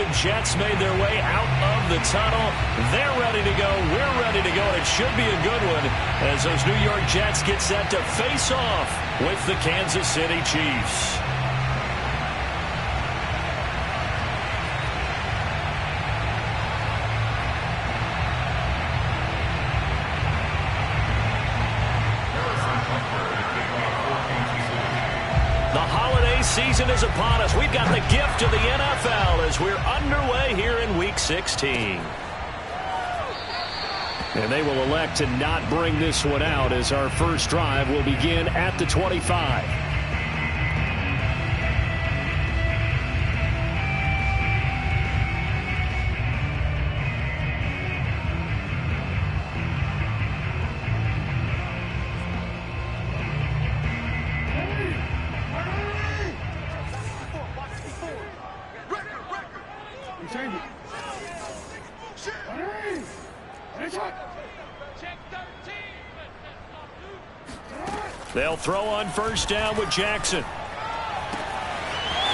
the Jets made their way out of the tunnel. They're ready to go. We're ready to go. And it should be a good one as those New York Jets get set to face off with the Kansas City Chiefs. Season is upon us. We've got the gift of the NFL as we're underway here in Week 16. And they will elect to not bring this one out as our first drive will begin at the 25. They'll throw on first down with Jackson.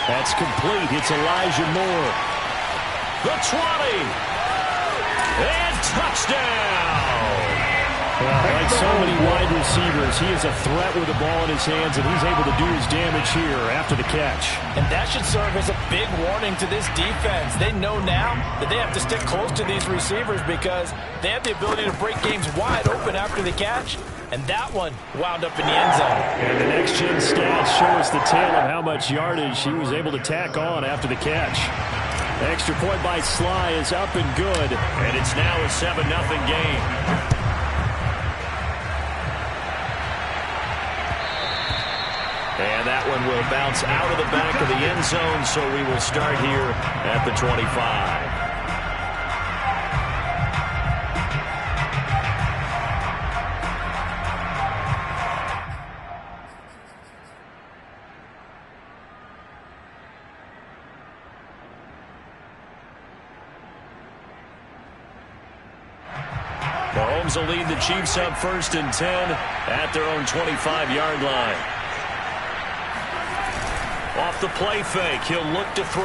That's complete. It's Elijah Moore. The 20. And touchdown. Like so many wide receivers, he is a threat with the ball in his hands, and he's able to do his damage here after the catch. And that should serve as a big warning to this defense. They know now that they have to stick close to these receivers because they have the ability to break games wide open after the catch. And that one wound up in the end zone. And the next-gen stats show us the tale of how much yardage he was able to tack on after the catch. Extra point by Sly is up and good. And it's now a 7-0 game. And that one will bounce out of the back of the end zone, so we will start here at the 25. Mahomes will lead the Chiefs up 1st and 10 at their own 25-yard line. Off the play fake, he'll look to throw.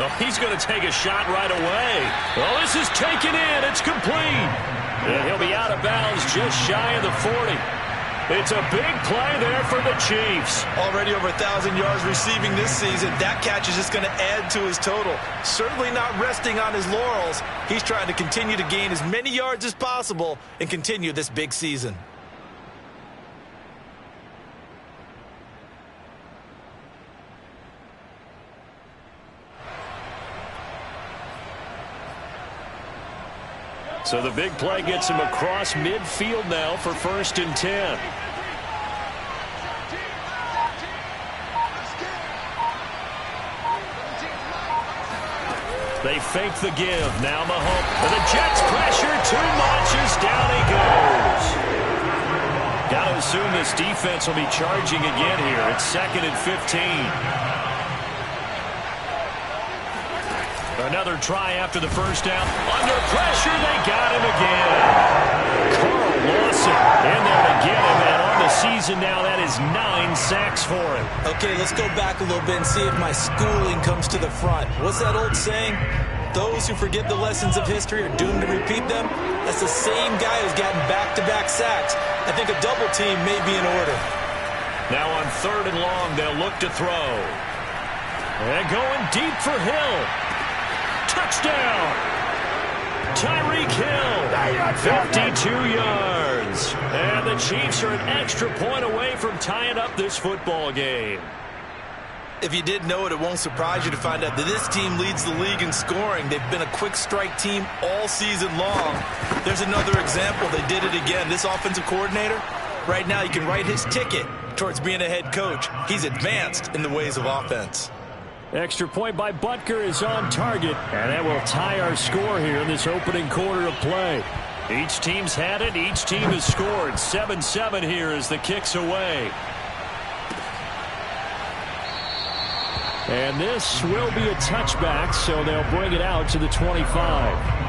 Oh, he's going to take a shot right away. Well, this is taken in. It's complete. And he'll be out of bounds just shy of the 40. It's a big play there for the Chiefs. Already over 1,000 yards receiving this season. That catch is just going to add to his total. Certainly not resting on his laurels. He's trying to continue to gain as many yards as possible and continue this big season. So the big play gets him across midfield now for 1st and 10. They fake the give. Now Mahomes. And the Jets pressure too much as down he goes. Got to assume this defense will be charging again here. It's 2nd and 15. Another try after the first down. Under pressure, they got him again. Carl Lawson in there to get him. And on the season now, that is 9 sacks for him. Okay, let's go back a little bit and see if my schooling comes to the front. What's that old saying? Those who forget the lessons of history are doomed to repeat them. That's the same guy who's gotten back-to-back sacks. I think a double team may be in order. Now on 3rd and long, they'll look to throw. And going deep for Hill. Touchdown! Tyreek Hill, 52 yards. And the Chiefs are an extra point away from tying up this football game. If you didn't know it, it won't surprise you to find out that this team leads the league in scoring. They've been a quick strike team all season long. There's another example. They did it again. This offensive coordinator, right now, you can write his ticket towards being a head coach. He's advanced in the ways of offense. Extra point by Butker is on target, and that will tie our score here in this opening quarter of play. Each team's had it. Each team has scored. 7-7 here as the kick's away. And this will be a touchback, so they'll bring it out to the 25.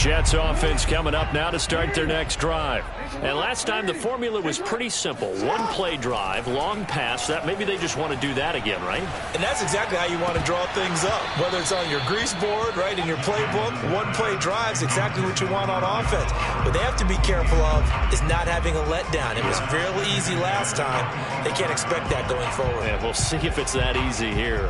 Jets offense coming up now to start their next drive. And last time the formula was pretty simple. One play drive, long pass. That maybe they just want to do that again, right? And that's exactly how you want to draw things up. Whether it's on your grease board, right, in your playbook, one play drive is exactly what you want on offense. What they have to be careful of is not having a letdown. It was real easy last time. They can't expect that going forward. Yeah, we'll see if it's that easy here.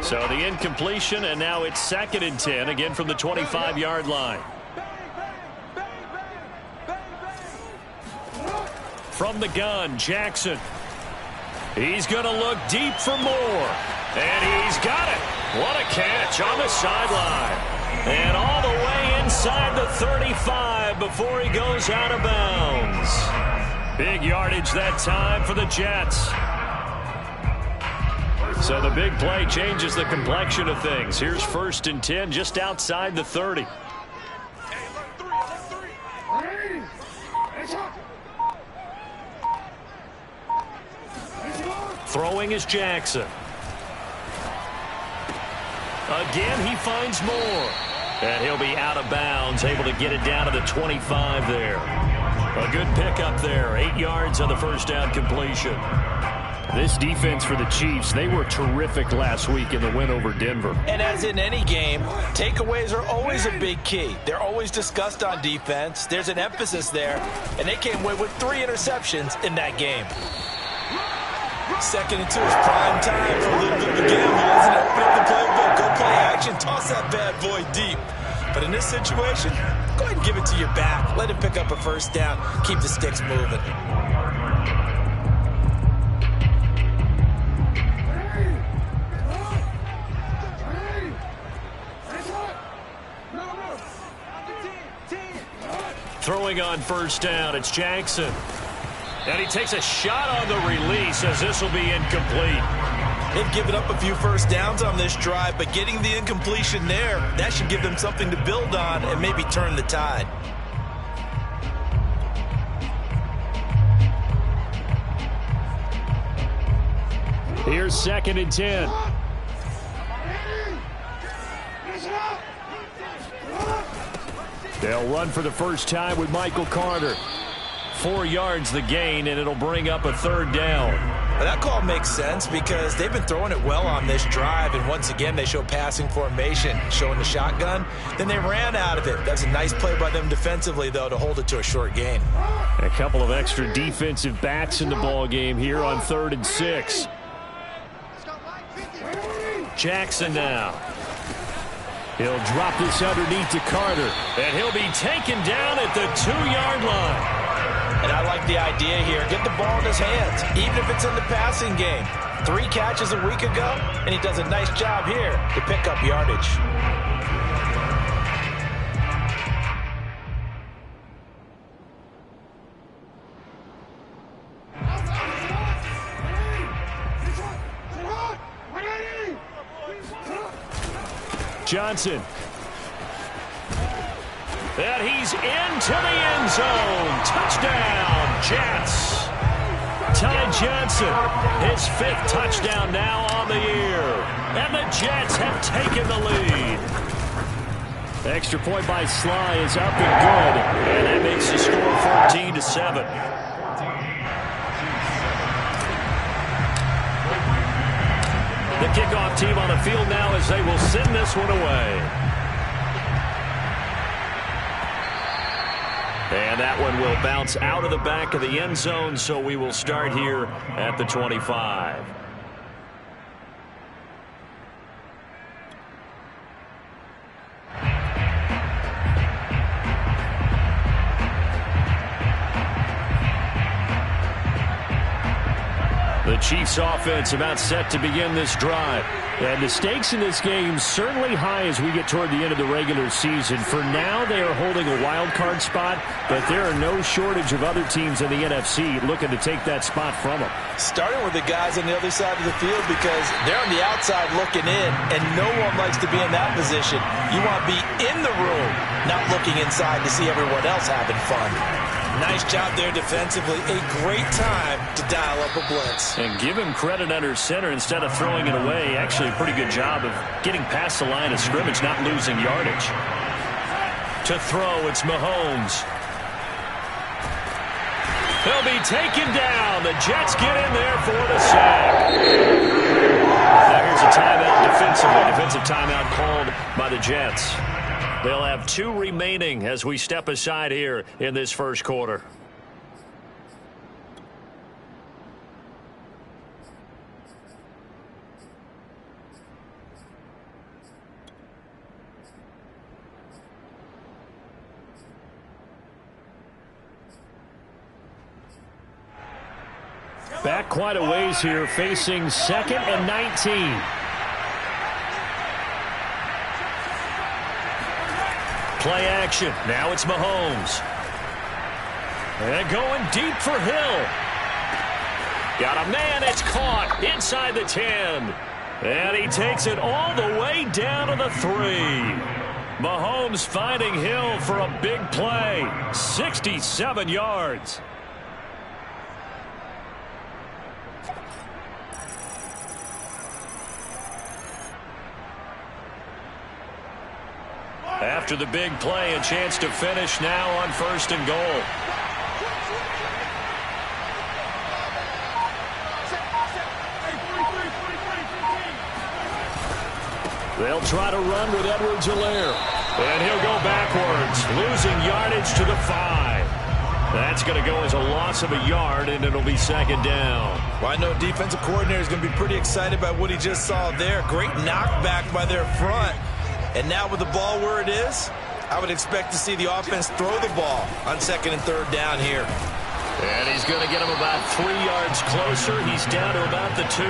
So the incompletion, and now it's 2nd and 10, again from the 25-yard line. From the gun, Jackson. He's going to look deep for more. And he's got it. What a catch on the sideline. And all the way inside the 35 before he goes out of bounds. Big yardage that time for the Jets. So the big play changes the complexion of things. Here's 1st and 10 just outside the 30. Throwing is Jackson. Again, he finds more. And he'll be out of bounds, able to get it down to the 25 there. A good pickup there. 8 yards on the first down completion. This defense for the Chiefs, they were terrific last week in the win over Denver. And as in any game, takeaways are always a big key. They're always discussed on defense. There's an emphasis there, and they came away with 3 interceptions in that game. 2nd and 2 is prime time for a little bit of a gamble, isn't it? Open up the playbook, go play action, toss that bad boy deep. But in this situation, go ahead and give it to your back. Let him pick up a first down. Keep the sticks moving. Throwing on first down, it's Jackson. And he takes a shot on the release as this will be incomplete. They've given up a few first downs on this drive, but getting the incompletion there, that should give them something to build on and maybe turn the tide. Here's 2nd and 10. They'll run for the first time with Michael Carter. 4 yards the gain, and it'll bring up a 3rd down. Well, that call makes sense because they've been throwing it well on this drive, and once again they show passing formation, showing the shotgun. Then they ran out of it. That's a nice play by them defensively, though, to hold it to a short gain. A couple of extra defensive backs in the ball game here on 3rd and 6. Jackson now. He'll drop this underneath to Carter, and he'll be taken down at the 2-yard line. And I like the idea here. Get the ball in his hands, even if it's in the passing game. 3 catches a week ago, and he does a nice job here to pick up yardage. Johnson. And he's into the end zone. Touchdown, Jets. Ty Johnson, his 5th touchdown now on the year. And the Jets have taken the lead. The extra point by Sly is up and good. And that makes the score 14-7. The kickoff team on the field now as they will send this one away. And that one will bounce out of the back of the end zone, so we will start here at the 25. The Chiefs offense about set to begin this drive. And the stakes in this game certainly high as we get toward the end of the regular season. For now, they are holding a wild card spot, but there are no shortage of other teams in the NFC looking to take that spot from them. Starting with the guys on the other side of the field because they're on the outside looking in, and no one likes to be in that position. You want to be in the room, not looking inside to see everyone else having fun. Nice job there defensively. A great time to dial up a blitz. And give him credit under center instead of throwing it away. Actually, a pretty good job of getting past the line of scrimmage, not losing yardage. To throw, it's Mahomes. He'll be taken down. The Jets get in there for the sack. Now here's a timeout defensively. Defensive timeout called by the Jets. They'll have 2 remaining as we step aside here in this first quarter. Back quite a ways here, facing 2nd and 19. Play action. Now it's Mahomes. And going deep for Hill. Got a man. It's caught inside the 10. And he takes it all the way down to the 3. Mahomes finding Hill for a big play. 67 yards. After the big play, a chance to finish now on 1st and goal. They'll try to run with Edwards-Helaire. And he'll go backwards, losing yardage to the 5. That's going to go as a loss of a yard, and it'll be 2nd down. Well, I know defensive coordinator is going to be pretty excited by what he just saw there. Great knockback by their front. And now with the ball where it is, I would expect to see the offense throw the ball on 2nd and 3rd down here. And he's going to get him about 3 yards closer. He's down to about the 2.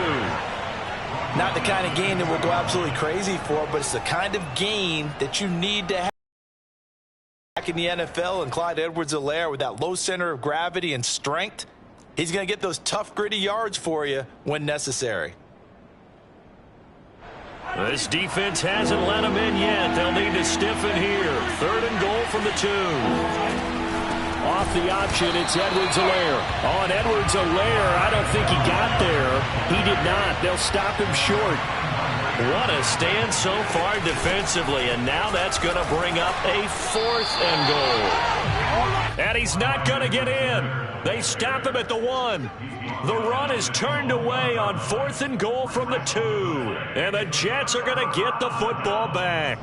Not the kind of gain that we'll go absolutely crazy for, but it's the kind of gain that you need to have back in the NFL. And Clyde Edwards-Helaire, with that low center of gravity and strength, he's going to get those tough, gritty yards for you when necessary. This defense hasn't let him in yet. They'll need to stiffen here. 3rd and goal from the 2. Off the option, it's Edwards-Helaire. On Edwards-Helaire, I don't think he got there. He did not. They'll stop him short. What a stand so far defensively, and now that's going to bring up a 4th and goal. And he's not going to get in. They stop him at the 1. The run is turned away on 4th and goal from the 2. And the Jets are going to get the football back.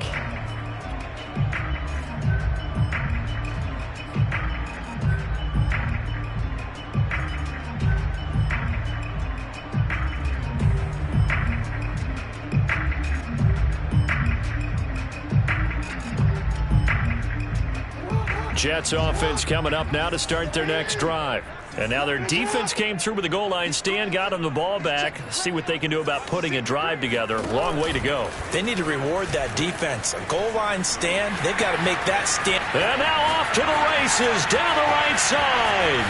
Jets offense coming up now to start their next drive. And now their defense came through with the goal line stand, got them the ball back. See what they can do about putting a drive together. Long way to go. They need to reward that defense. A goal line stand, they've got to make that stand. And now off to the races down the right side.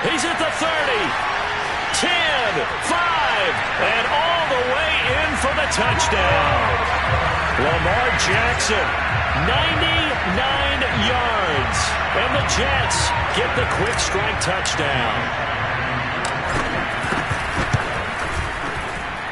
He's at the 30, 10, 5, and all the way in for the touchdown. Lamar Jackson, 99 yards. And the Jets get the quick strike touchdown.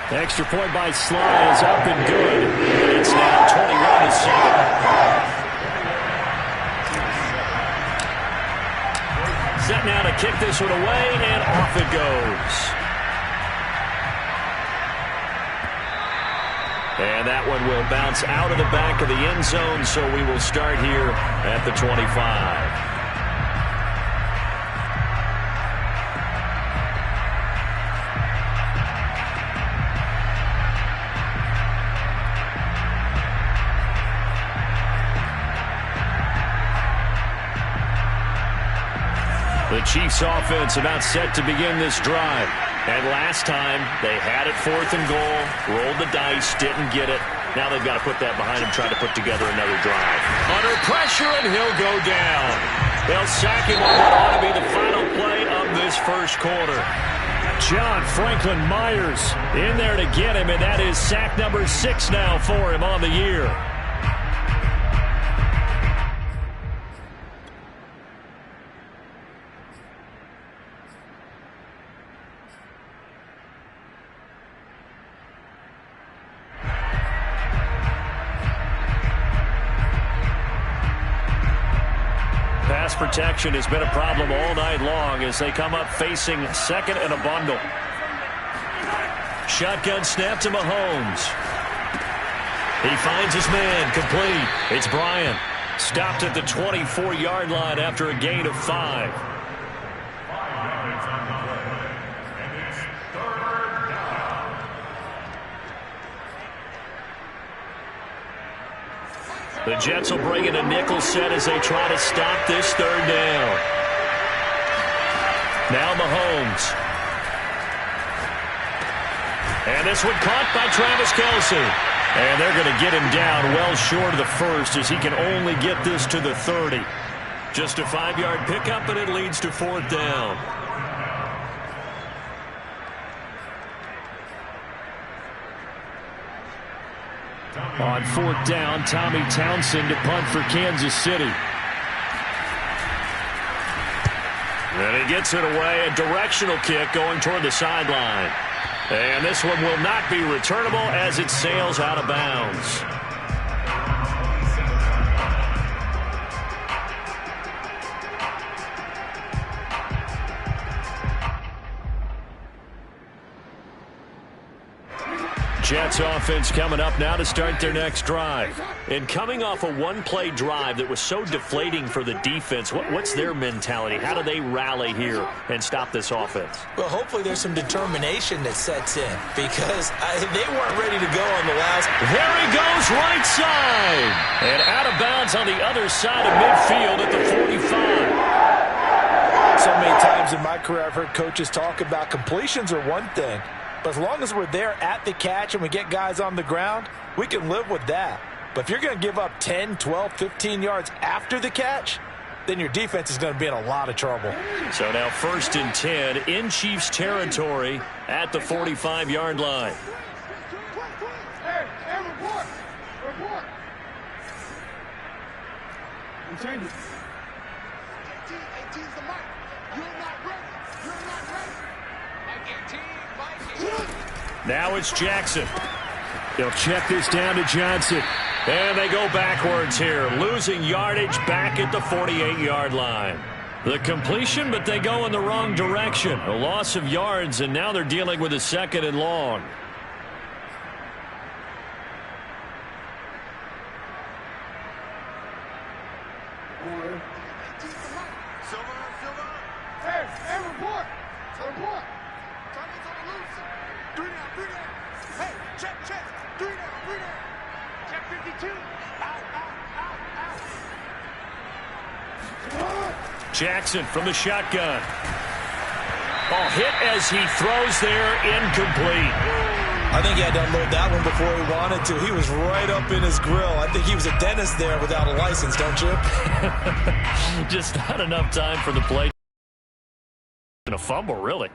Extra point by Sly is up and good. And it's now 21-7. Set now to kick this one away, and off it goes. And that one will bounce out of the back of the end zone, so we will start here at the 25. The Chiefs offense about set to begin this drive. And last time, they had it 4th and goal, rolled the dice, didn't get it. Now they've got to put that behind them, try to put together another drive. Under pressure, and he'll go down. They'll sack him on what ought to be the final play of this first quarter. John Franklin Myers in there to get him, and that is sack number 6 now for him on the year. protection has been a problem all night long as they come up facing second and a bundle. Shotgun snap to Mahomes. He finds his man, complete. It's Bryant. Stopped at the 24-yard line after a gain of 5. The Jets will bring in a nickel set as they try to stop this third down. Now Mahomes. And this one caught by Travis Kelce. And they're going to get him down well short of the first as he can only get this to the 30. Just a 5-yard pickup, and it leads to 4th down. On 4th down, Tommy Townsend to punt for Kansas City. And he gets it away, a directional kick going toward the sideline. And this one will not be returnable as it sails out of bounds. Jets offense coming up now to start their next drive. And coming off a one-play drive that was so deflating for the defense, what's their mentality? How do they rally here and stop this offense? Well, hopefully there's some determination that sets in because they weren't ready to go on the last. There he goes, right side. And out of bounds on the other side of midfield at the 45. So many times in my career I've heard coaches talk about completions are one thing. But as long as we're there at the catch and we get guys on the ground, we can live with that. But if you're going to give up 10, 12, 15 yards after the catch, then your defense is going to be in a lot of trouble. So now 1st and 10 in Chiefs territory at the 45-yard line. Report. I'm changing. 18's the mark. You're not ready. Mike 18. Now it's Jackson. They'll check this down to Johnson. And they go backwards here, losing yardage back at the 48-yard line. The completion, but they go in the wrong direction. A loss of yards, and now they're dealing with a 2nd and long. Hey, report. Hey, check. 3 down. Check 52. Out. Jackson from the shotgun. Ball hit as he throws there, incomplete. I think he had to unload that one before he wanted to. He was right up in his grill. I think he was a dentist there without a license, don't you? Just not enough time for the play. And a fumble, really.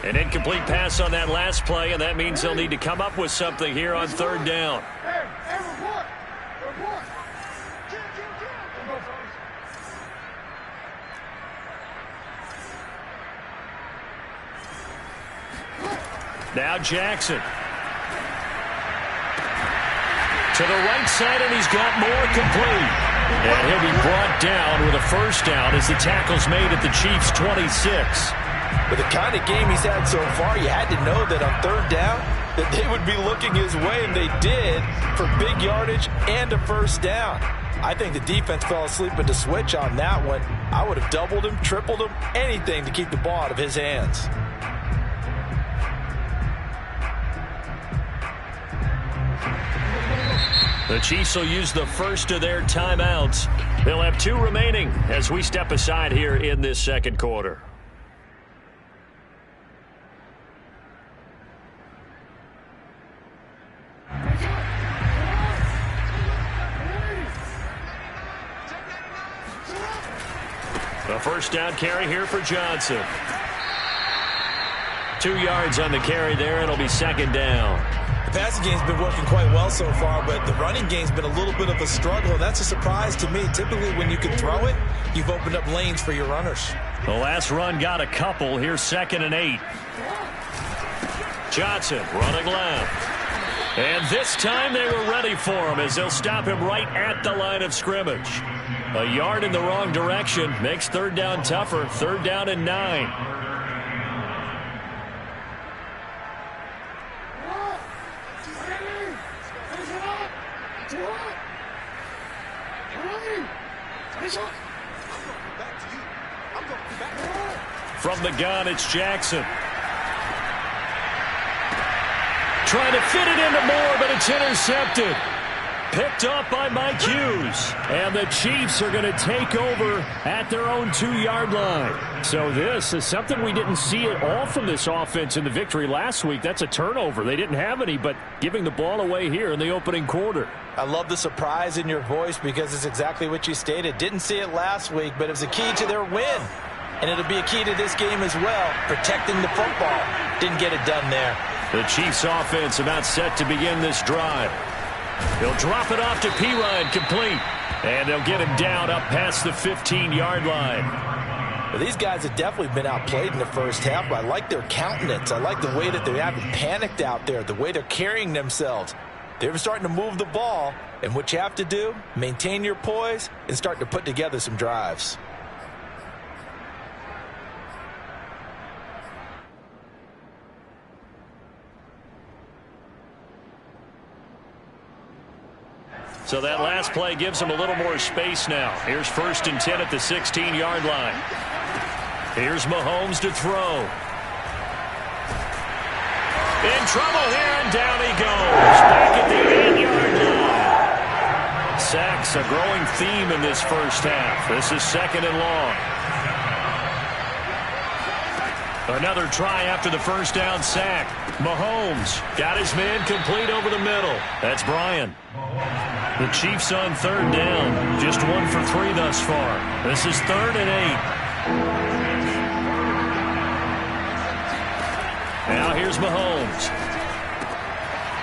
An incomplete pass on that last play, and that means they'll need to come up with something here on 3rd down. Report. Now Jackson. To the right side, and he's got more, complete. And he'll be brought down with a 1st down as the tackle's made at the Chiefs' 26. With the kind of game he's had so far, you had to know that on 3rd down that they would be looking his way, and they did, for big yardage and a 1st down. I think the defense fell asleep at the switch on that one. I would have doubled him, tripled him, anything to keep the ball out of his hands. The Chiefs will use the first of their timeouts. They'll have 2 remaining as we step aside here in this 2nd quarter. A 1st down carry here for Johnson. 2 yards on the carry there. It'll be 2nd down. The passing game's been working quite well so far, but the running game's been a little bit of a struggle, and that's a surprise to me. Typically, when you can throw it, you've opened up lanes for your runners. The last run got a couple. Here's 2nd and 8. Johnson running left. And this time they were ready for him as they'll stop him right at the line of scrimmage. A yard in the wrong direction makes third down tougher. 3rd down and 9. From the gun, it's Jackson. Trying to fit it into Moore, but it's intercepted. Picked up by Mike Hughes. And the Chiefs are going to take over at their own 2-yard line. So this is something we didn't see at all from this offense in the victory last week. That's a turnover. They didn't have any, but giving the ball away here in the opening quarter. I love the surprise in your voice because it's exactly what you stated. Didn't see it last week, but it was a key to their win. And it'll be a key to this game as well, protecting the football. Didn't get it done there. The Chiefs offense about set to begin this drive. He'll drop it off to Ps5, complete. And they'll get him down up past the 15-yard line. Well, these guys have definitely been outplayed in the first half, but I like their countenance. I like the way that they haven't panicked out there, the way they're carrying themselves. They're starting to move the ball, and what you have to do, maintain your poise and start to put together some drives. So that last play gives them a little more space now. Here's 1st and 10 at the 16-yard line. Here's Mahomes to throw. In trouble here, and down he goes. Back at the 8-yard line. Sacks a growing theme in this first half. This is 2nd and long. Another try after the first down sack. Mahomes got his man complete over the middle. That's Brian. The Chiefs on 3rd down. Just 1 for 3 thus far. This is 3rd and 8. Now here's Mahomes.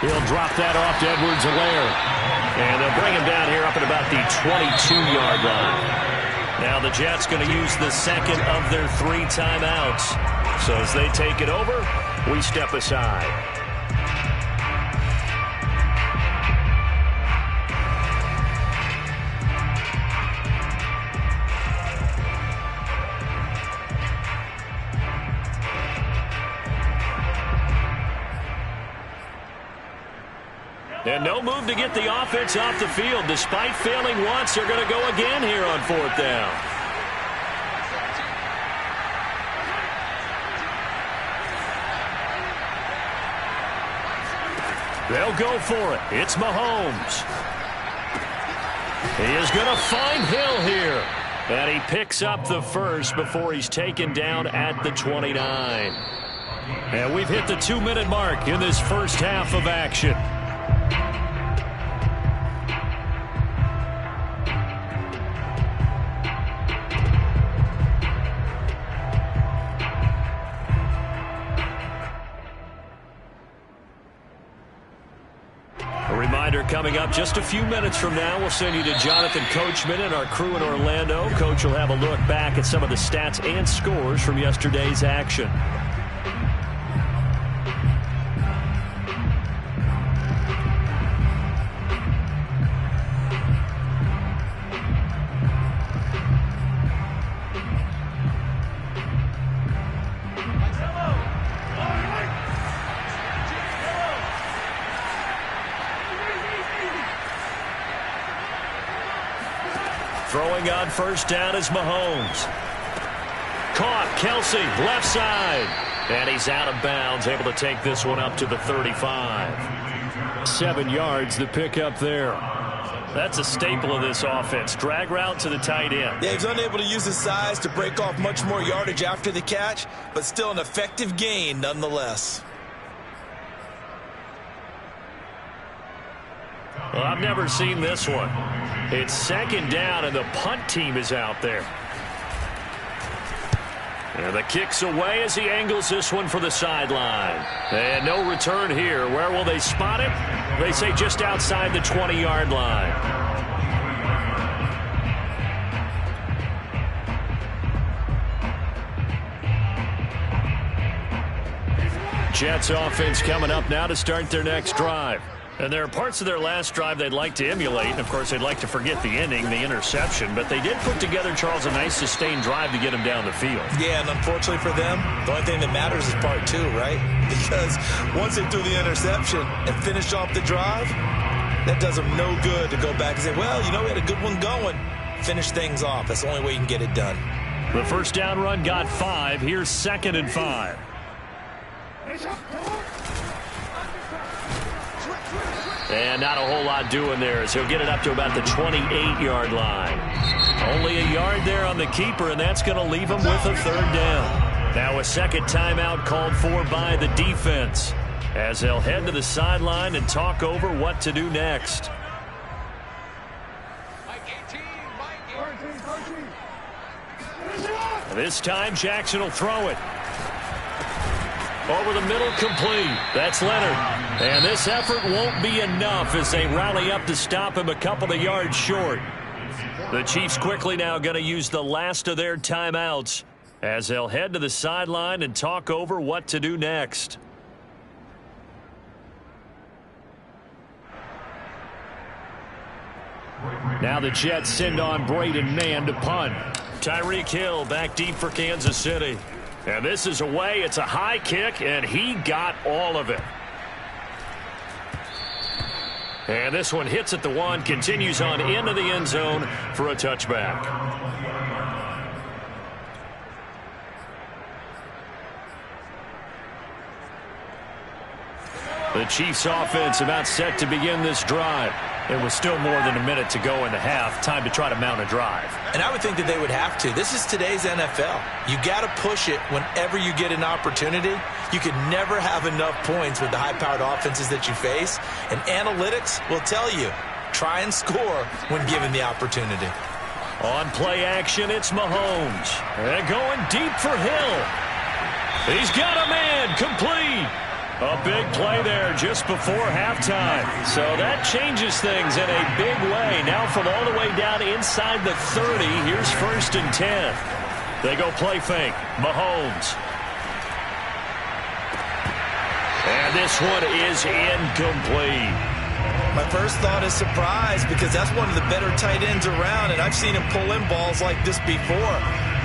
He'll drop that off to Edwards-Helaire. And they'll bring him down here up at about the 22-yard line. Now the Jets going to use the 2nd of their 3 timeouts. So as they take it over, we step aside. And no move to get the offense off the field. Despite failing once, they're going to go again here on 4th down. They'll go for it. It's Mahomes. He is going to find Hill here. And he picks up the first before he's taken down at the 29. And we've hit the 2-minute mark in this first half of action. Coming up just a few minutes from now, we'll send you to Jonathan Coachman and our crew in Orlando. Coach will have a look back at some of the stats and scores from yesterday's action. Throwing on 1st down is Mahomes. Caught, Kelsey, left side. And he's out of bounds, able to take this one up to the 35. 7 yards, the pickup there. That's a staple of this offense. Drag route to the tight end. Yeah, he's unable to use his size to break off much more yardage after the catch, but still an effective gain nonetheless. Well, I've never seen this one. It's 2nd down, and the punt team is out there. And the kick's away as he angles this one for the sideline. And no return here. Where will they spot it? They say just outside the 20-yard line. Jets offense coming up now to start their next drive. And there are parts of their last drive they'd like to emulate. And, of course, they'd like to forget the ending, the interception. But they did put together, Charles, a nice sustained drive to get him down the field. Yeah, and unfortunately for them, the only thing that matters is part two, right? Because once they threw the interception and finished off the drive, that does them no good to go back and say, well, you know, we had a good one going. Finish things off. That's the only way you can get it done. The first down run got 5. Here's 2nd and 5. And not a whole lot doing there as he'll get it up to about the 28-yard line. Only a yard there on the keeper, and that's going to leave him with a 3rd down. Now a second timeout called for by the defense as they'll head to the sideline and talk over what to do next. This time Jackson will throw it. Over the middle, complete. That's Leonard. And this effort won't be enough as they rally up to stop him a couple of yards short. The Chiefs quickly now going to use the last of their timeouts as they'll head to the sideline and talk over what to do next. Now the Jets send on Braden Mann to punt. Tyreek Hill back deep for Kansas City. And this is away. It's a high kick, and he got all of it. And this one hits at the 1, continues on into the end zone for a touchback. The Chiefs offense about set to begin this drive. It was still more than a minute to go in the half. Time to try to mount a drive. And I would think that they would have to. This is today's NFL. You got to push it whenever you get an opportunity. You could never have enough points with the high-powered offenses that you face. And analytics will tell you, try and score when given the opportunity. On play action, it's Mahomes. And going deep for Hill. He's got a man, complete. A big play there just before halftime. So that changes things in a big way. Now from all the way down inside the 30, here's 1st and 10. They go play fake. Mahomes. And this one is incomplete. My first thought is surprise because that's one of the better tight ends around, and I've seen him pull in balls like this before.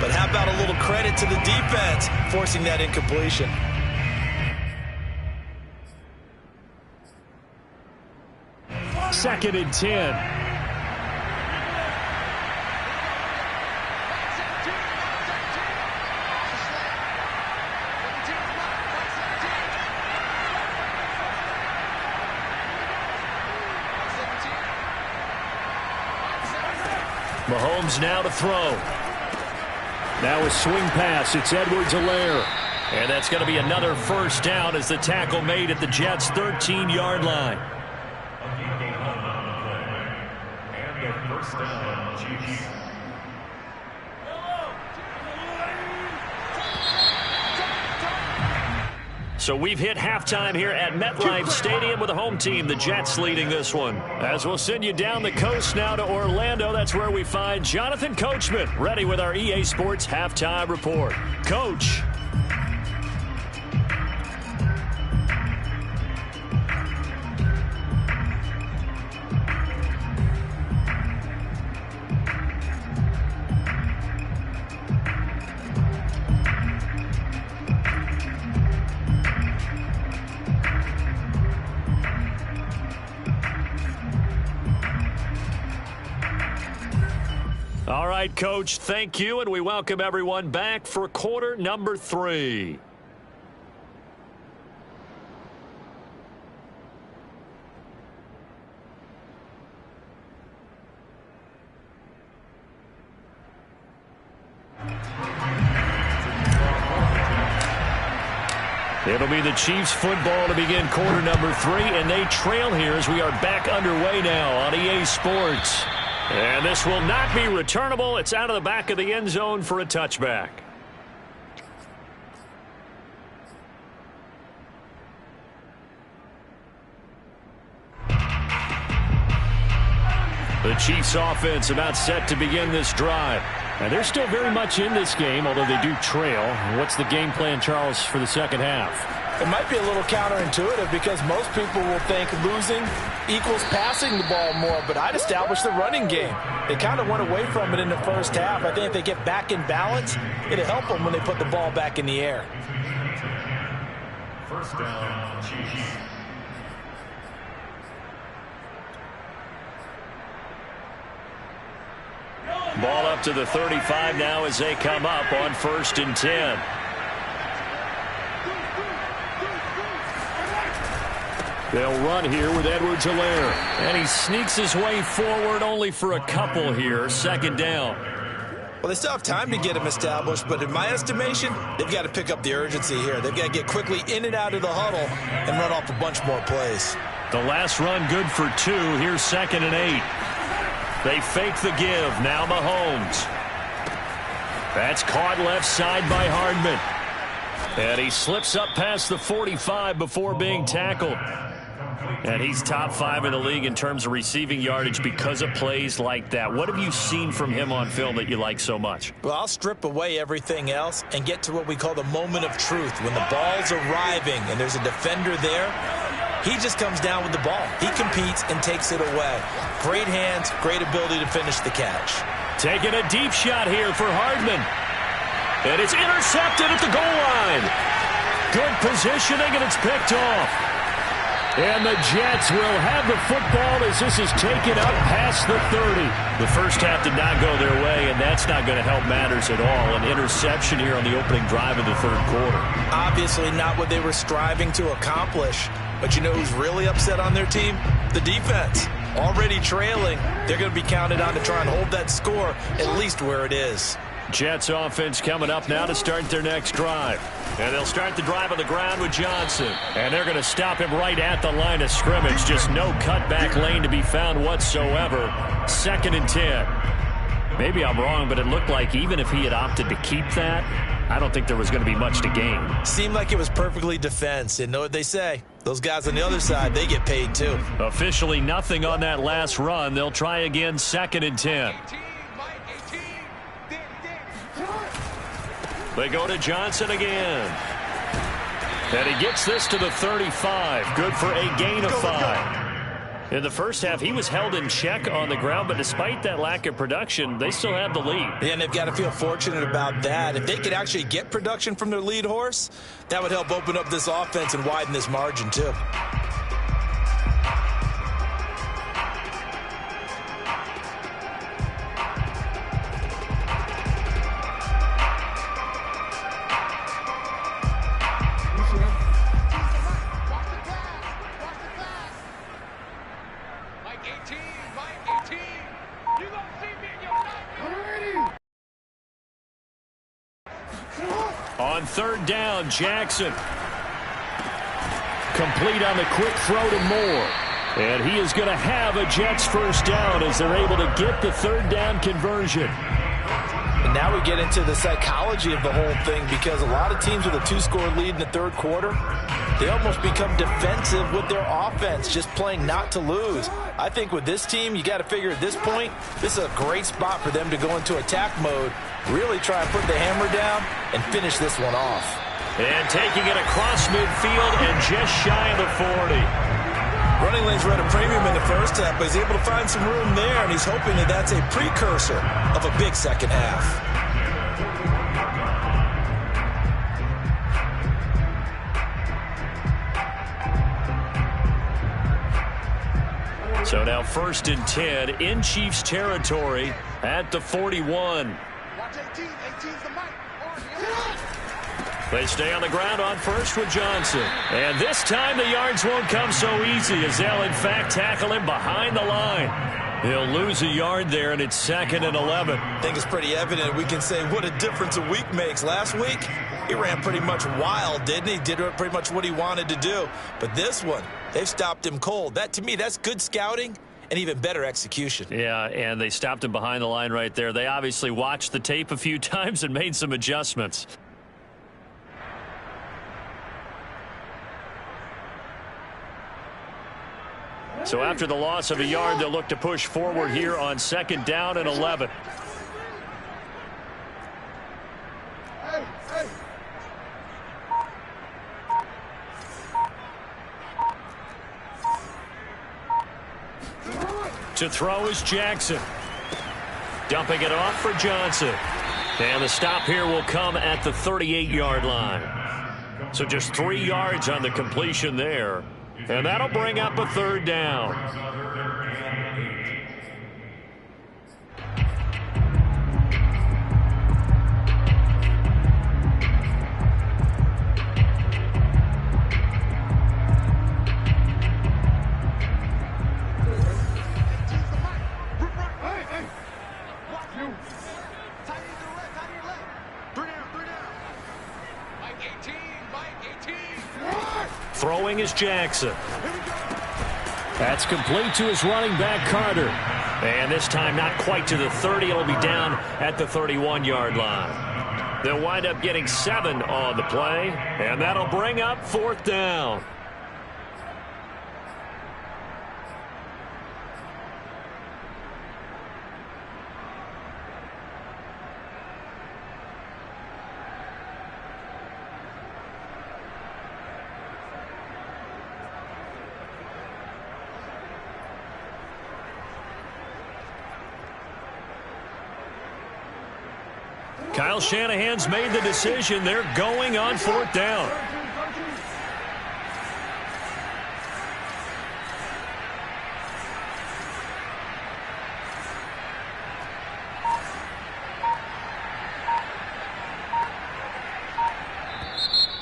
But how about a little credit to the defense forcing that incompletion? 2nd and 10. Mahomes now to throw. Now a swing pass. It's Edwards-Helaire. And that's going to be another 1st down as the tackle made at the Jets' 13-yard line. So we've hit halftime here at MetLife Stadium with the home team, the Jets, leading this one. As we'll send you down the coast now to Orlando, that's where we find Jonathan Coachman, ready with our EA Sports halftime report. Coach. All right, Coach, thank you, and we welcome everyone back for quarter number 3. It'll be the Chiefs football to begin quarter number 3, and they trail here as we are back underway now on EA Sports. And this will not be returnable. It's out of the back of the end zone for a touchback. The Chiefs offense about set to begin this drive. And they're still very much in this game, although they do trail. What's the game plan, Charles, for the second half? It might be a little counterintuitive because most people will think losing equals passing the ball more, but I'd establish the running game. They kind of went away from it in the first half. I think if they get back in balance, it'll help them when they put the ball back in the air. First down, Chiefs. Ball up to the 35 now as they come up on 1st and 10. They'll run here with Edwards-Helaire. And he sneaks his way forward only for a couple here. 2nd down. Well, they still have time to get him established, but in my estimation, they've got to pick up the urgency here. They've got to get quickly in and out of the huddle and run off a bunch more plays. The last run good for 2. Here's 2nd and 8. They fake the give. Now Mahomes. That's caught left side by Hardman. And he slips up past the 45 before being tackled. And he's top 5 in the league in terms of receiving yardage because of plays like that. What have you seen from him on film that you like so much? Well, I'll strip away everything else and get to what we call the moment of truth. When the ball's arriving and there's a defender there, he just comes down with the ball. He competes and takes it away. Great hands, great ability to finish the catch. Taking a deep shot here for Hardman. And it's intercepted at the goal line. Good positioning, and it's picked off. And the Jets will have the football as this is taken up past the 30. The first half did not go their way, and that's not going to help matters at all. An interception here on the opening drive of the 3rd quarter. Obviously not what they were striving to accomplish. But you know who's really upset on their team? The defense. Already trailing. They're going to be counted on to try and hold that score at least where it is. Jets offense coming up now to start their next drive. And they'll start the drive on the ground with Johnson. And they're going to stop him right at the line of scrimmage. Just no cutback lane to be found whatsoever. 2nd and 10. Maybe I'm wrong, but it looked like even if he had opted to keep that, I don't think there was going to be much to gain. Seemed like it was perfectly defense. And know what they say? Those guys on the other side, they get paid too. Officially nothing on that last run. They'll try again 2nd and 10. They go to Johnson again. And he gets this to the 35. Good for a gain of 5. In the first half, he was held in check on the ground, but despite that lack of production, they still have the lead. Yeah, and they've got to feel fortunate about that. If they could actually get production from their lead horse, that would help open up this offense and widen this margin too. On 3rd down, Jackson. Complete on the quick throw to Moore. And he is going to have a Jets first down as they're able to get the 3rd down conversion. And now we get into the psychology of the whole thing because a lot of teams with a 2-score lead in the 3rd quarter, they almost become defensive with their offense, just playing not to lose. I think with this team, you got to figure at this point, this is a great spot for them to go into attack mode, really try and put the hammer down and finish this one off. And taking it across midfield and just shy of the 40. Running lanes were at a premium in the first half, but he's able to find some room there, and he's hoping that that's a precursor of a big second half. So now 1st and 10 in Chiefs territory at the 41. Watch 18. 18's the mic. They stay on the ground on first with Johnson. And this time the yards won't come so easy as they'll in fact tackle him behind the line. He'll lose a yard there, and it's 2nd and 11. I think it's pretty evident. We can say what a difference a week makes. Last week, he ran pretty much wild, didn't he? Did pretty much what he wanted to do. But this one, they've stopped him cold. That, to me, that's good scouting and even better execution. Yeah, and they stopped him behind the line right there. They obviously watched the tape a few times and made some adjustments. So after the loss of a yard, they'll look to push forward here on 2nd down and 11. To throw is Jackson. Dumping it off for Johnson. And the stop here will come at the 38-yard line. So just 3 yards on the completion there. And that'll bring up a third down. Throwing is Jackson. That's complete to his running back, Carter. And this time not quite to the 30. It'll be down at the 31-yard line. They'll wind up getting 7 on the play, and that'll bring up 4th down. Kyle Shanahan's made the decision. They're going on 4th down.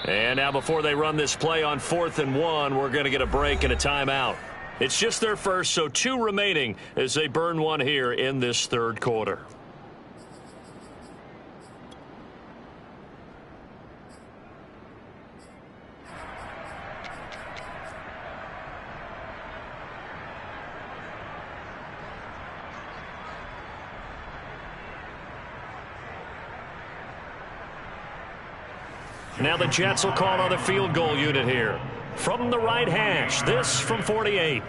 And now before they run this play on 4th and 1, we're going to get a break and a timeout. It's just their first, so 2 remaining as they burn one here in this 3rd quarter. Now the Jets will call on the field goal unit here. From the right hash, this from 48.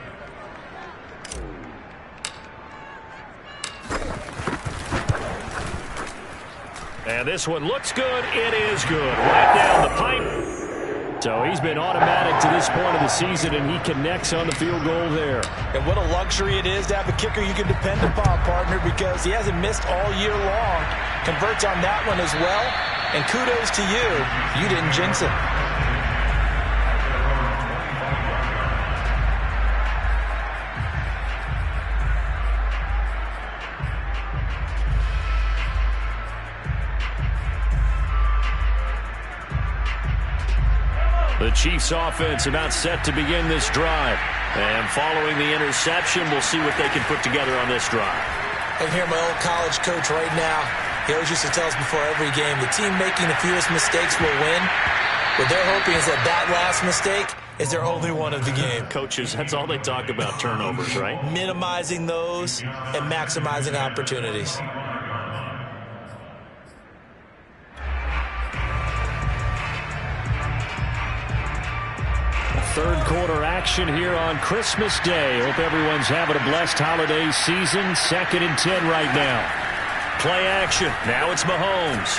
And this one looks good. It is good. Right down the pipe. So he's been automatic to this point of the season, and he connects on the field goal there. And what a luxury it is to have a kicker you can depend upon, partner, because he hasn't missed all year long. Converts on that one as well. And kudos to you. You didn't jinx it. The Chiefs offense about set to begin this drive. And following the interception, we'll see what they can put together on this drive. I can hear my old college coach right now. He always used to tell us before every game, the team making the fewest mistakes will win. What they're hoping is that that last mistake is their only one of the game. Coaches, that's all they talk about, turnovers, right? Minimizing those and maximizing opportunities. Third quarter action here on Christmas Day. Hope everyone's having a blessed holiday season. 2nd and 10 right now. Play action. Now it's Mahomes.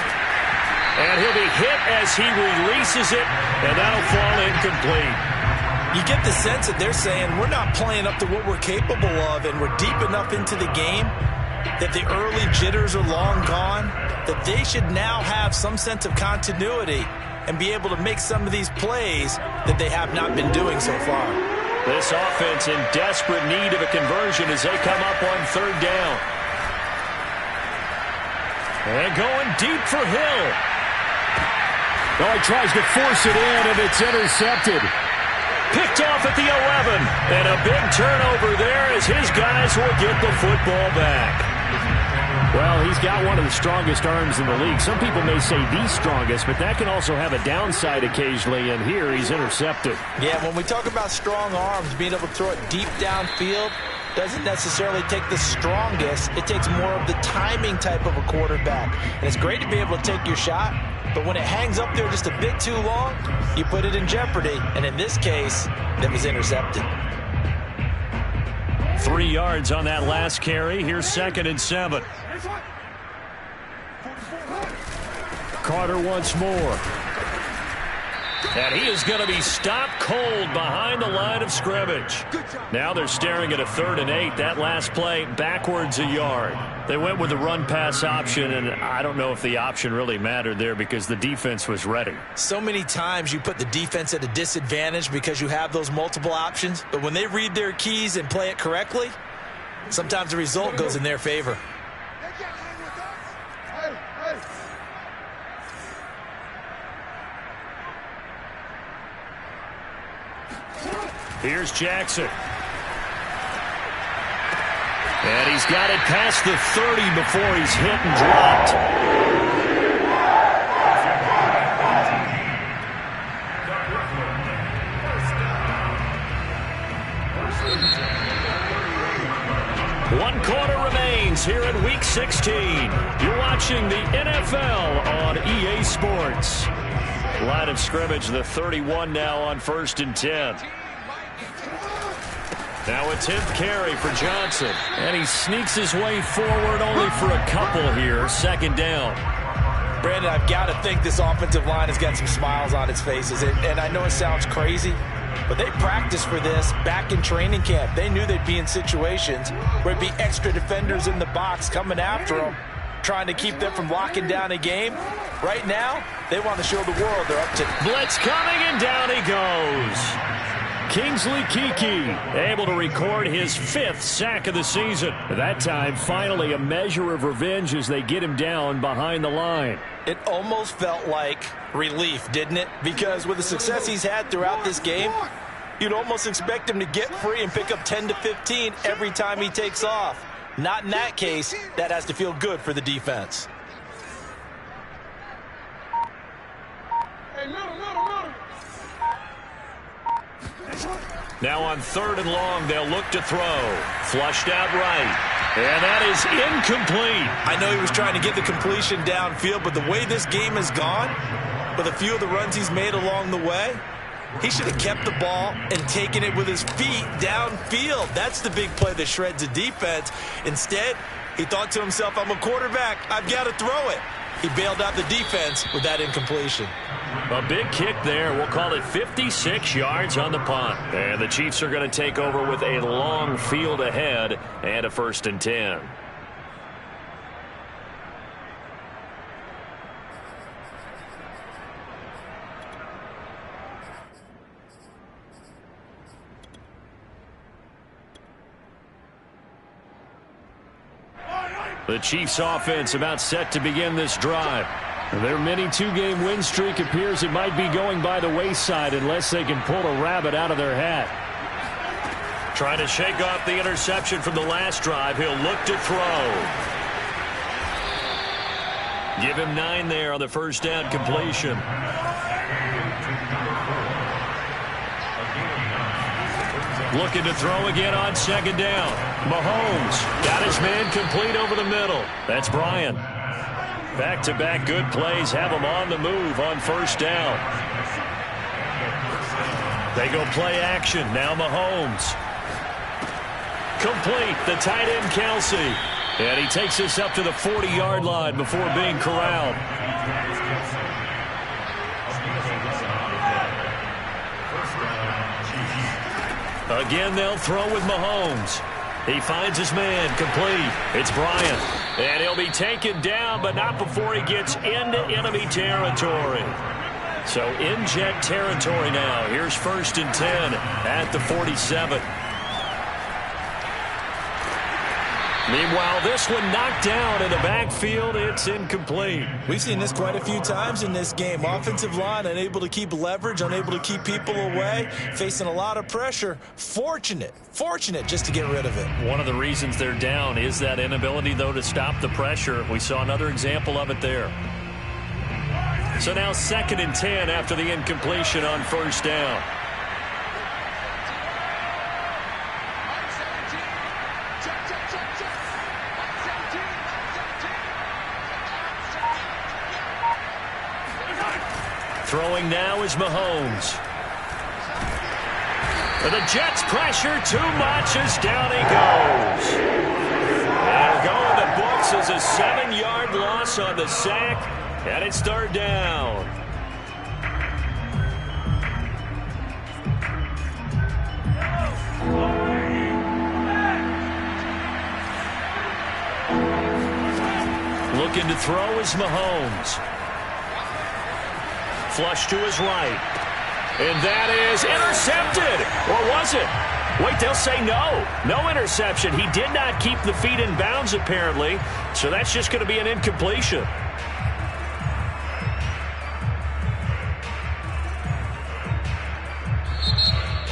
And he'll be hit as he releases it, and that'll fall incomplete. You get the sense that they're saying we're not playing up to what we're capable of, and we're deep enough into the game that the early jitters are long gone, that they should now have some sense of continuity and be able to make some of these plays that they have not been doing so far. This offense in desperate need of a conversion as they come up on 3rd down. And going deep for Hill. Oh, he tries to force it in, and it's intercepted. Picked off at the 11. And a big turnover there as his guys will get the football back. Well, he's got one of the strongest arms in the league. Some people may say the strongest, but that can also have a downside occasionally, and here he's intercepted. Yeah, when we talk about strong arms, being able to throw it deep downfield doesn't necessarily take the strongest. It takes more of the timing type of a quarterback. And it's great to be able to take your shot, but when it hangs up there just a bit too long, you put it in jeopardy. And in this case, it was intercepted. 3 yards on that last carry. Here's 2nd and 7. Carter once more. And he is going to be stopped cold behind the line of scrimmage. Now they're staring at a 3rd and 8. That last play, backwards a yard. They went with the run-pass option, and I don't know if the option really mattered there because the defense was ready. So many times you put the defense at a disadvantage because you have those multiple options, but when they read their keys and play it correctly, sometimes the result goes in their favor. Here's Jackson. And he's got it past the 30 before he's hit and dropped. One quarter remains here in Week 16. You're watching the NFL on EA Sports. Line of scrimmage, the 31 now on 1st and 10. Now a 10th carry for Johnson. And he sneaks his way forward only for a couple here. 2nd down. Brandon, I've got to think this offensive line has got some smiles on its faces. And I know it sounds crazy, but they practiced for this back in training camp. They knew they'd be in situations where it'd be extra defenders in the box coming after them, trying to keep them from locking down a game. Right now, they want to show the world they're up to. Blitz coming, and down he goes. Kingsley Keke able to record his 5th sack of the season. That time, finally, a measure of revenge as they get him down behind the line. It almost felt like relief, didn't it? Because with the success he's had throughout this game, you'd almost expect him to get free and pick up 10 to 15 every time he takes off. Not in that case. That has to feel good for the defense. Now on 3rd and long, they'll look to throw. Flushed out right. And that is incomplete. I know he was trying to get the completion downfield, but the way this game has gone, with a few of the runs he's made along the way, he should have kept the ball and taken it with his feet downfield. That's the big play that shreds the defense. Instead, he thought to himself, I'm a quarterback. I've got to throw it. He bailed out the defense with that incompletion. A big kick there. We'll call it 56 yards on the punt. And the Chiefs are going to take over with a long field ahead and a 1st and 10. The Chiefs offense about set to begin this drive. Their mini 2-game win streak appears it might be going by the wayside unless they can pull a rabbit out of their hat. Trying to shake off the interception from the last drive. He'll look to throw. Give him 9 there on the 1st down completion. Looking to throw again on 2nd down. Mahomes got his man complete over the middle. That's Bryant. Back-to-back good plays have him on the move on 1st down. They go play action. Now Mahomes. Complete. The tight end Kelsey. And he takes this up to the 40-yard line before being corralled. Again, they'll throw with Mahomes. He finds his man complete. It's Bryant. And he'll be taken down, but not before he gets into enemy territory. So in jet territory now. Here's 1st and 10 at the 47. Meanwhile, this one knocked down in the backfield. It's incomplete. We've seen this quite a few times in this game. Offensive line unable to keep leverage, unable to keep people away, facing a lot of pressure. Fortunate just to get rid of it. One of the reasons they're down is that inability, though, to stop the pressure. We saw another example of it there. So now 2nd and 10 after the incompletion on 1st down. Throwing now is Mahomes. And the Jets pressure too much as down he goes. And going the books as a 7-yard loss on the sack. And it's 3rd down. Looking to throw is Mahomes. Flush to his right. And that is intercepted. Or was it? Wait, they'll say no. No interception. He did not keep the feet in bounds, apparently. So that's just going to be an incompletion.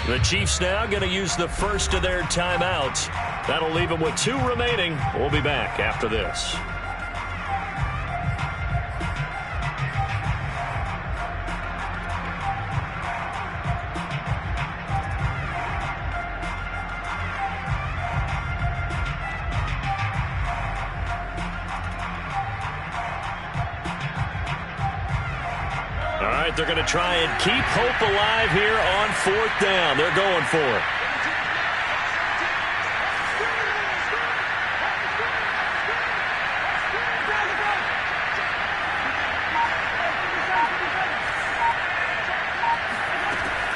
The Chiefs now going to use the first of their timeouts. That'll leave them with 2 remaining. We'll be back after this. All right, they're going to try and keep hope alive here on 4th down. They're going for it.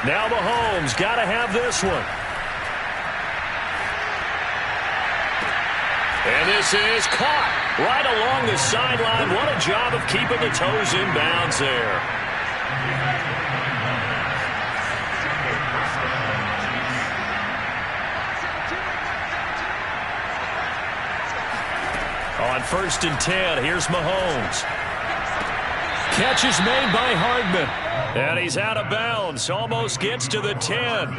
Now Mahomes got to have this one. And this is caught right along the sideline. What a job of keeping the toes in bounds there. On 1st and 10, here's Mahomes. Catch is made by Hardman. And he's out of bounds. Almost gets to the 10.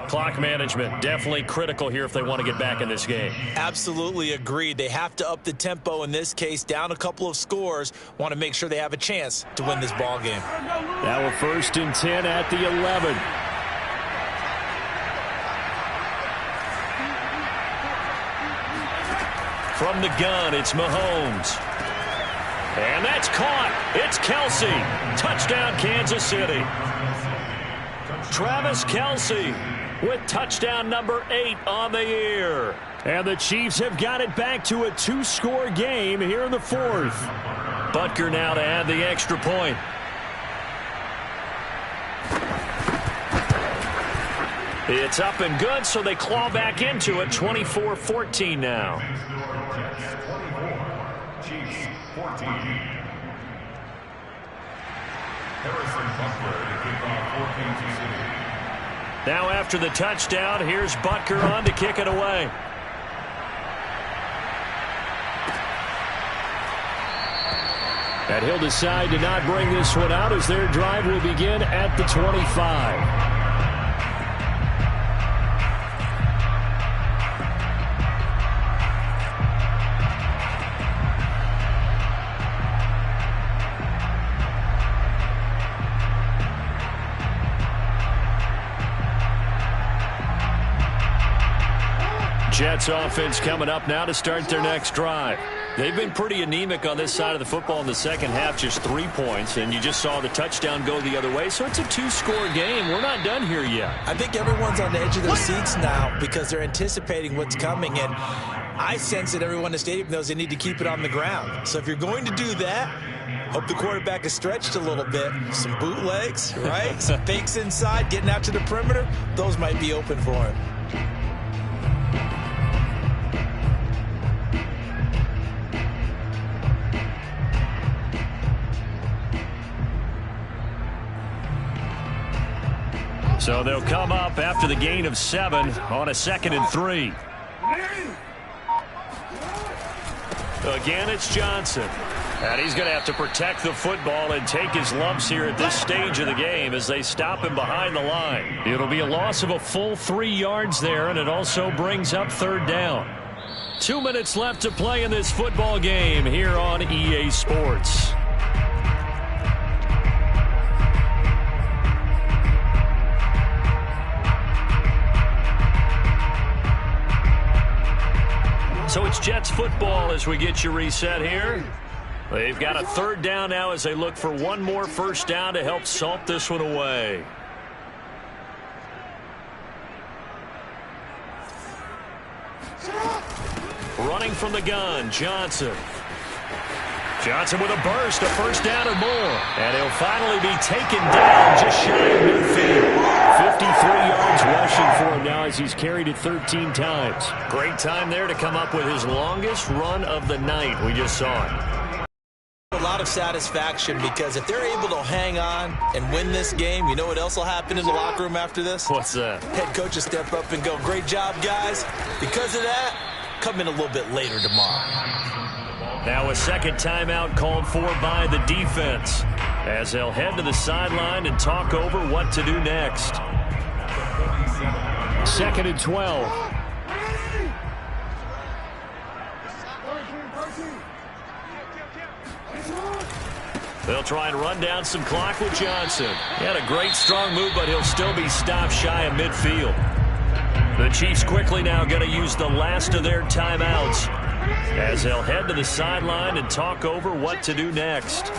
Clock management definitely critical here if they want to get back in this game. Absolutely agreed. They have to up the tempo in this case. Down a couple of scores. Want to make sure they have a chance to win this ball game. Now a 1st and 10 at the 11. From the gun, it's Mahomes. And that's caught. It's Kelsey. Touchdown, Kansas City. Travis Kelsey with touchdown number 8 on the year. And the Chiefs have got it back to a 2-score game here in the 4th. Butker now to add the extra point. It's up and good, so they claw back into it. 24-14 now. Now after the touchdown, here's Butker on to kick it away. And he'll decide to not bring this one out as their drive will begin at the 25. Jets offense coming up now to start their next drive. They've been pretty anemic on this side of the football in the second half, just 3 points, and you just saw the touchdown go the other way, so it's a 2-score game. We're not done here yet. I think everyone's on the edge of their seats now because they're anticipating what's coming, and I sense that everyone in the stadium knows they need to keep it on the ground. So if you're going to do that, hope the quarterback is stretched a little bit. Some bootlegs, right? Some fakes inside, getting out to the perimeter. Those might be open for him. So they'll come up after the gain of 7 on a 2nd and 3. Again, it's Johnson. And he's going to have to protect the football and take his lumps here at this stage of the game as they stop him behind the line. It'll be a loss of a full 3 yards there, and it also brings up 3rd down. 2 minutes left to play in this football game here on EA Sports. So it's Jets football as we get you reset here. They've got a 3rd down now as they look for one more 1st down to help salt this one away. Running from the gun, Johnson. Johnson with a burst, a first down and more. And he'll finally be taken down just shy of midfield. 53 yards rushing for him now as he's carried it 13 times. Great time there to come up with his longest run of the night. We just saw it. A lot of satisfaction because if they're able to hang on and win this game, you know what else will happen in the locker room after this? What's that? Head coach will step up and go, great job, guys. Because of that, come in a little bit later tomorrow. Now a second timeout called for by the defense as they'll head to the sideline and talk over what to do next. 2nd and 12. They'll try and run down some clock with Johnson. He had a great strong move, but he'll still be stopped shy of midfield. The Chiefs quickly now going to use the last of their timeouts as they'll head to the sideline and talk over what to do next.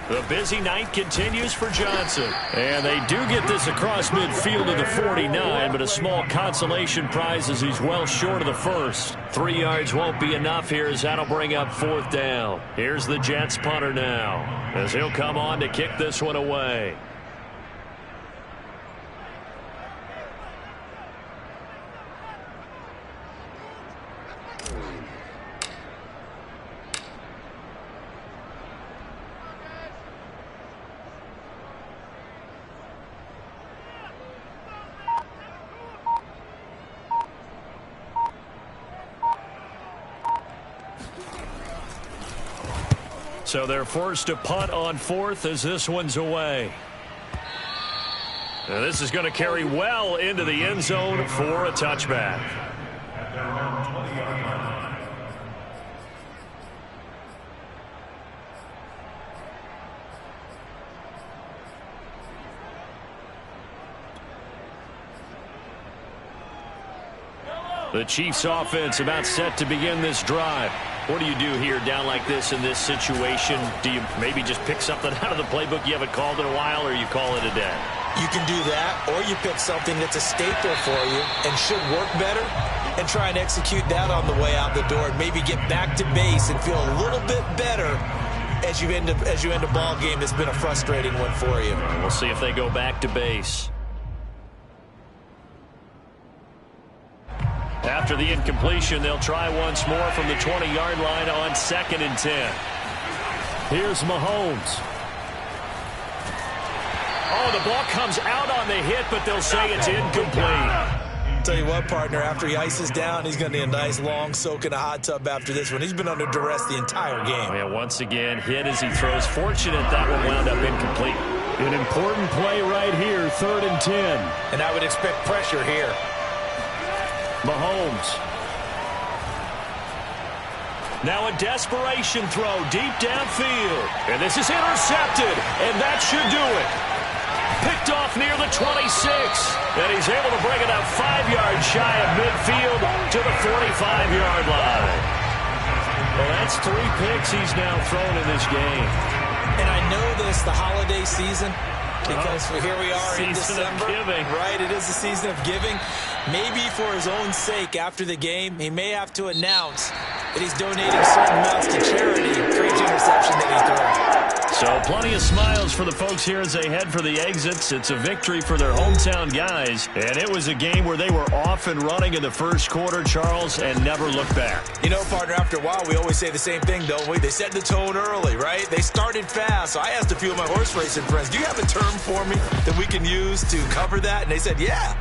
The busy night continues for Johnson. And they do get this across midfield to the 49, but a small consolation prize as he's well short of the first. 3 yards won't be enough here as that'll bring up 4th down. Here's the Jets punter now as he'll come on to kick this one away. So they're forced to punt on 4th as this one's away. Now this is going to carry well into the end zone for a touchback. The Chiefs offense about set to begin this drive. What do you do here down like this in this situation? Do you maybe just pick something out of the playbook you haven't called in a while, or you call it a day? You can do that, or you pick something that's a staple for you and should work better and try and execute that on the way out the door and maybe get back to base and feel a little bit better as you end a ball game that's been a frustrating one for you. We'll see if they go back to base. After the incompletion, they'll try once more from the 20-yard line on 2nd and 10. Here's Mahomes. Oh, the ball comes out on the hit, but they'll say it's incomplete. Tell you what, partner, after he ices down, he's going to need a nice long soak in a hot tub after this one. He's been under duress the entire game. Yeah, once again, hit as he throws. Fortunate that one wound up incomplete. An important play right here, 3rd and 10. And I would expect pressure here. Mahomes. Now a desperation throw deep downfield. And this is intercepted. And that should do it. Picked off near the 26. And he's able to bring it up 5 yards shy of midfield to the 45-yard line. Well, that's 3 picks he's now thrown in this game. And I know this, the holiday season, because here we are in December. Season of giving. Right, it is the season of giving. Maybe for his own sake after the game, he may have to announce that he's donating certain amounts to charity for each interception that he throws. So plenty of smiles for the folks here as they head for the exits. It's a victory for their hometown guys. And it was a game where they were off and running in the first quarter, Charles, and never looked back. You know, partner, after a while, we always say the same thing, don't we? They set the tone early, right? They started fast. So I asked a few of my horse racing friends, do you have a term for me that we can use to cover that? And they said, yeah.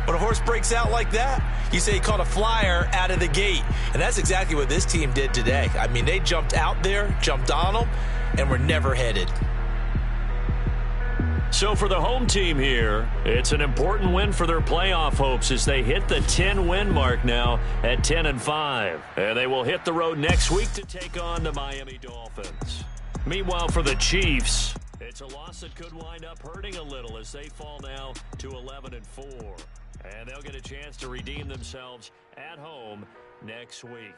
When a horse breaks out like that, you say he caught a flyer out of the gate. And that's exactly what this team did today. I mean, they jumped out there, jumped on them, and were never headed. So for the home team here, it's an important win for their playoff hopes as they hit the 10-win mark now at 10-5. And they will hit the road next week to take on the Miami Dolphins. Meanwhile, for the Chiefs, it's a loss that could wind up hurting a little as they fall now to 11-4. And they'll get a chance to redeem themselves at home next week.